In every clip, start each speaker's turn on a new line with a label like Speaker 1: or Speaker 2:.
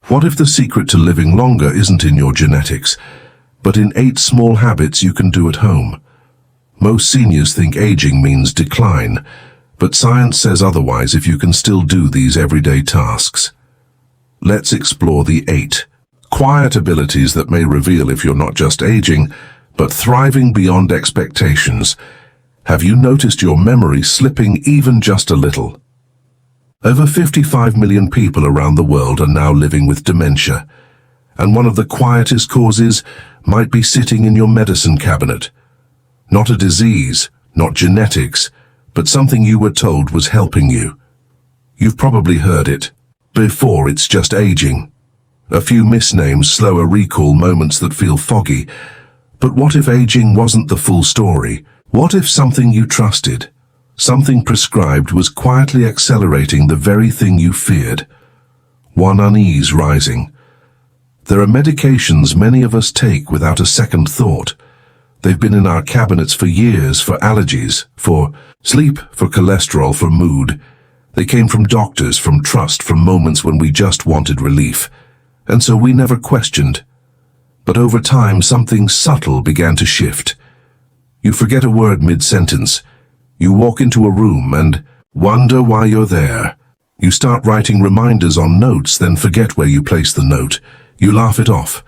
Speaker 1: What if the secret to living longer isn't in your genetics, but in 8 small habits you can do at home? Most seniors think aging means decline, but science says otherwise if you can still do these everyday tasks. Let's explore the 8 quiet abilities that may reveal if you're not just aging, but thriving beyond expectations. Have you noticed your memory slipping even just a little? Over 55 million people around the world are now living with dementia, and one of the quietest causes might be sitting in your medicine cabinet. Not a disease, not genetics, but something you were told was helping you. You've probably heard it before. It's just aging. A few misnames, slower recall, moments that feel foggy. But what if aging wasn't the full story? What if something you trusted, something prescribed, was quietly accelerating the very thing you feared? One, unease rising. There are medications many of us take without a second thought. They've been in our cabinets for years, for allergies, for sleep, for cholesterol, for mood. They came from doctors, from trust, from moments when we just wanted relief. And so we never questioned. But over time, something subtle began to shift. You forget a word mid-sentence. You walk into a room and wonder why you're there. You start writing reminders on notes, then forget where you placed the note. You laugh it off.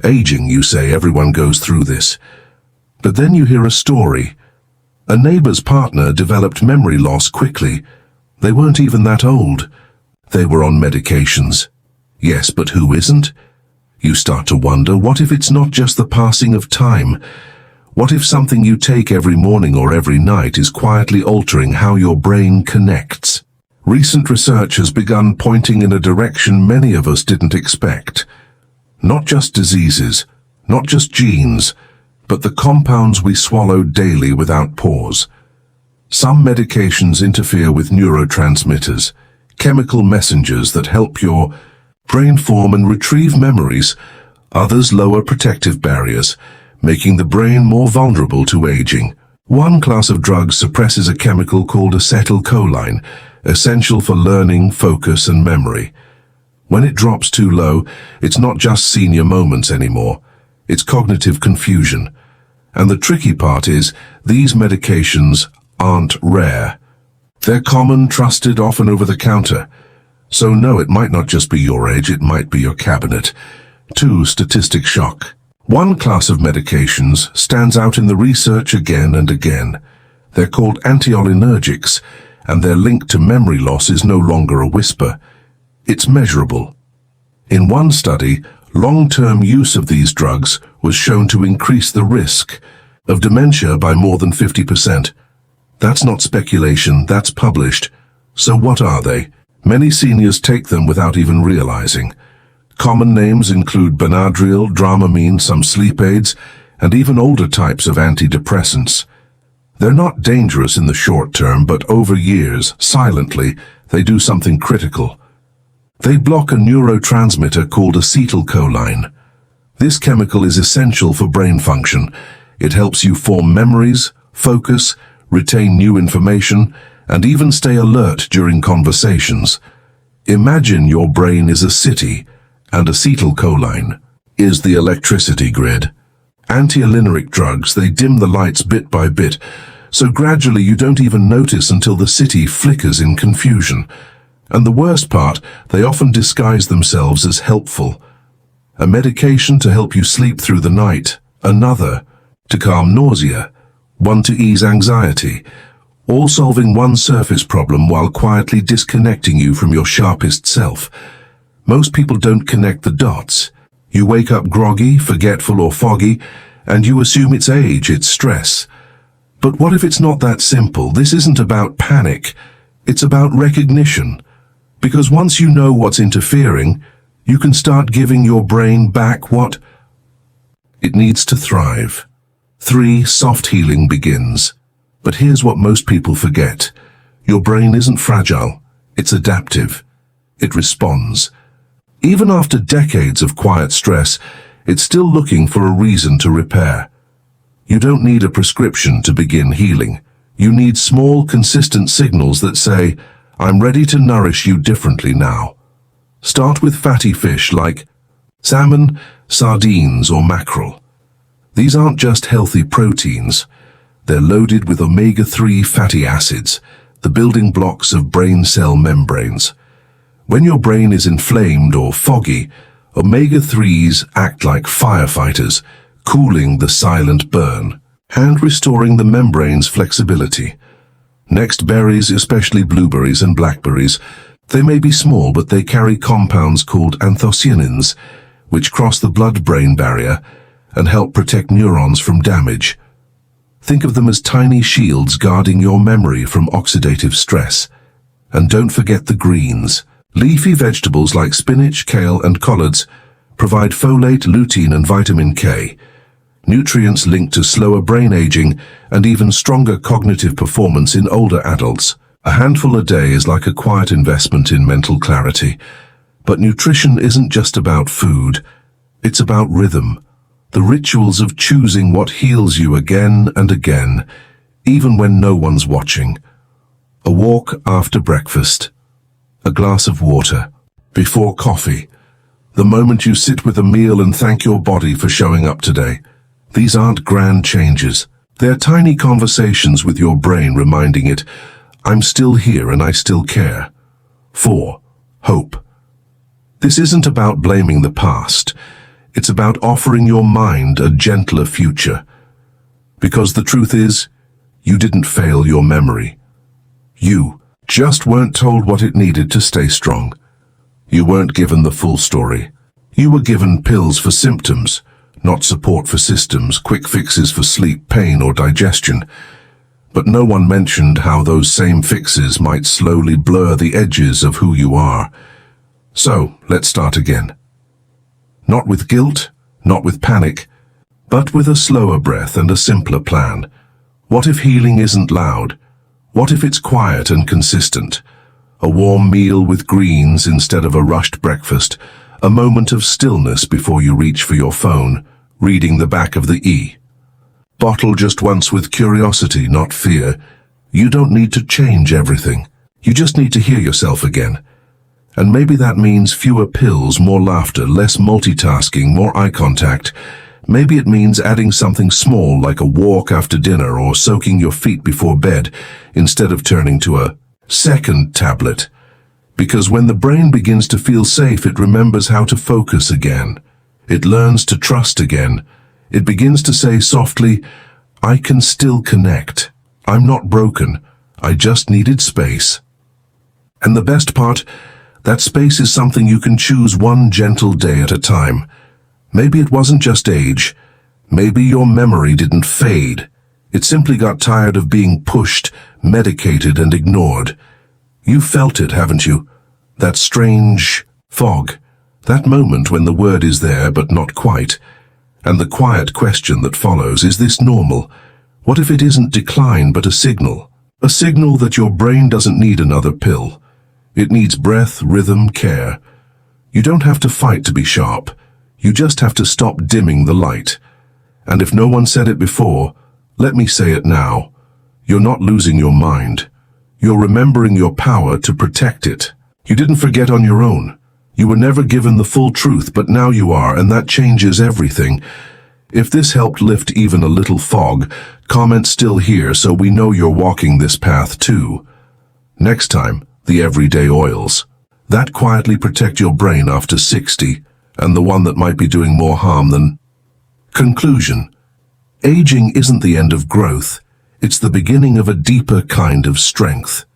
Speaker 1: Aging, you say, everyone goes through this. But then you hear a story. A neighbor's partner developed memory loss quickly. They weren't even that old. They were on medications. Yes, but who isn't? You start to wonder, what if it's not just the passing of time? What if something you take every morning or every night is quietly altering how your brain connects? Recent research has begun pointing in a direction many of us didn't expect. Not just diseases, not just genes, but the compounds we swallow daily without pause. Some medications interfere with neurotransmitters, chemical messengers that help your brain form and retrieve memories. Others lower protective barriers, making the brain more vulnerable to aging. One class of drugs suppresses a chemical called acetylcholine, essential for learning, focus, and memory. When it drops too low, it's not just senior moments anymore. It's cognitive confusion. And the tricky part is, these medications aren't rare. They're common, trusted, often over the counter. So no, it might not just be your age, it might be your cabinet. 2, statistic shock. One class of medications stands out in the research again and again. They're called anticholinergics, and their link to memory loss is no longer a whisper. It's measurable. In one study, long-term use of these drugs was shown to increase the risk of dementia by more than 50%. That's not speculation, that's published. So what are they? Many seniors take them without even realizing. Common names include Benadryl, Dramamine, some sleep aids, and even older types of antidepressants. They're not dangerous in the short term, but over years, silently, they do something critical. They block a neurotransmitter called acetylcholine. This chemical is essential for brain function. It helps you form memories, focus, retain new information, and even stay alert during conversations. Imagine your brain is a city, and acetylcholine is the electricity grid. Anticholinergic drugs, they dim the lights bit by bit, so gradually you don't even notice until the city flickers in confusion. And the worst part, they often disguise themselves as helpful. A medication to help you sleep through the night, another to calm nausea, one to ease anxiety, all solving one surface problem while quietly disconnecting you from your sharpest self. Most people don't connect the dots. You wake up groggy, forgetful, or foggy, and you assume it's age, it's stress. But what if it's not that simple? This isn't about panic. It's about recognition. Because once you know what's interfering, you can start giving your brain back what it needs to thrive. 3, soft healing begins. But here's what most people forget. Your brain isn't fragile. It's adaptive. It responds. Even after decades of quiet stress, it's still looking for a reason to repair. You don't need a prescription to begin healing. You need small, consistent signals that say, I'm ready to nourish you differently now. Start with fatty fish like salmon, sardines, or mackerel. These aren't just healthy proteins. They're loaded with omega-3 fatty acids, the building blocks of brain cell membranes. When your brain is inflamed or foggy, omega-3s act like firefighters, cooling the silent burn and restoring the membrane's flexibility. Next, berries, especially blueberries and blackberries. They may be small, but they carry compounds called anthocyanins, which cross the blood-brain barrier and help protect neurons from damage. Think of them as tiny shields guarding your memory from oxidative stress. And don't forget the greens. Leafy vegetables like spinach, kale, and collards provide folate, lutein, and vitamin K, nutrients linked to slower brain aging and even stronger cognitive performance in older adults. A handful a day is like a quiet investment in mental clarity. But nutrition isn't just about food. It's about rhythm, the rituals of choosing what heals you again and again, even when no one's watching. A walk after breakfast, a glass of water, before coffee, the moment you sit with a meal and thank your body for showing up today. These aren't grand changes. They're tiny conversations with your brain reminding it, I'm still here and I still care. 4. Hope. This isn't about blaming the past. It's about offering your mind a gentler future. Because the truth is, you didn't fail your memory. You just weren't told what it needed to stay strong. You weren't given the full story. You were given pills for symptoms, not support for systems, quick fixes for sleep, pain, or digestion. But no one mentioned how those same fixes might slowly blur the edges of who you are. So, let's start again. Not with guilt, not with panic, but with a slower breath and a simpler plan. What if healing isn't loud? What if it's quiet and consistent? A warm meal with greens instead of a rushed breakfast, a moment of stillness before you reach for your phone, reading the back of the E. Bottle just once with curiosity, not fear. You don't need to change everything. You just need to hear yourself again. And maybe that means fewer pills, more laughter, less multitasking, more eye contact. Maybe it means adding something small like a walk after dinner or soaking your feet before bed instead of turning to a second tablet. Because when the brain begins to feel safe, it remembers how to focus again. It learns to trust again. It begins to say softly, I can still connect. I'm not broken. I just needed space. And the best part, that space is something you can choose one gentle day at a time. Maybe it wasn't just age. Maybe your memory didn't fade. It simply got tired of being pushed, medicated, and ignored. You've felt it, haven't you? That strange fog. That moment when the word is there but not quite. And the quiet question that follows, is this normal? What if it isn't decline but a signal? A signal that your brain doesn't need another pill. It needs breath, rhythm, care. You don't have to fight to be sharp. You just have to stop dimming the light. And if no one said it before, let me say it now. You're not losing your mind. You're remembering your power to protect it. You didn't forget on your own. You were never given the full truth, but now you are, and that changes everything. If this helped lift even a little fog, comment still here so we know you're walking this path too. Next time, the everyday oils. That quietly protect your brain after 60, and the one that might be doing more harm than... Conclusion. Aging isn't the end of growth. It's the beginning of a deeper kind of strength.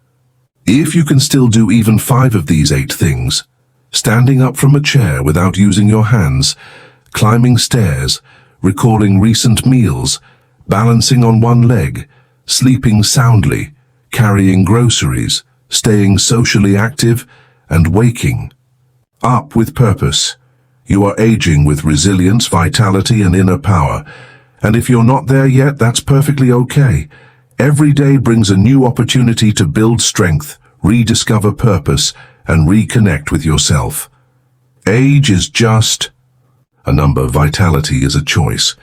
Speaker 1: If you can still do even 5 of these 8 things, standing up from a chair without using your hands, climbing stairs, recalling recent meals, balancing on one leg, sleeping soundly, carrying groceries, staying socially active, and waking up with purpose, you are aging with resilience, vitality, and inner power. And if you're not there yet, that's perfectly okay. Every day brings a new opportunity to build strength, rediscover purpose, and reconnect with yourself. Age is just a number. Vitality is a choice.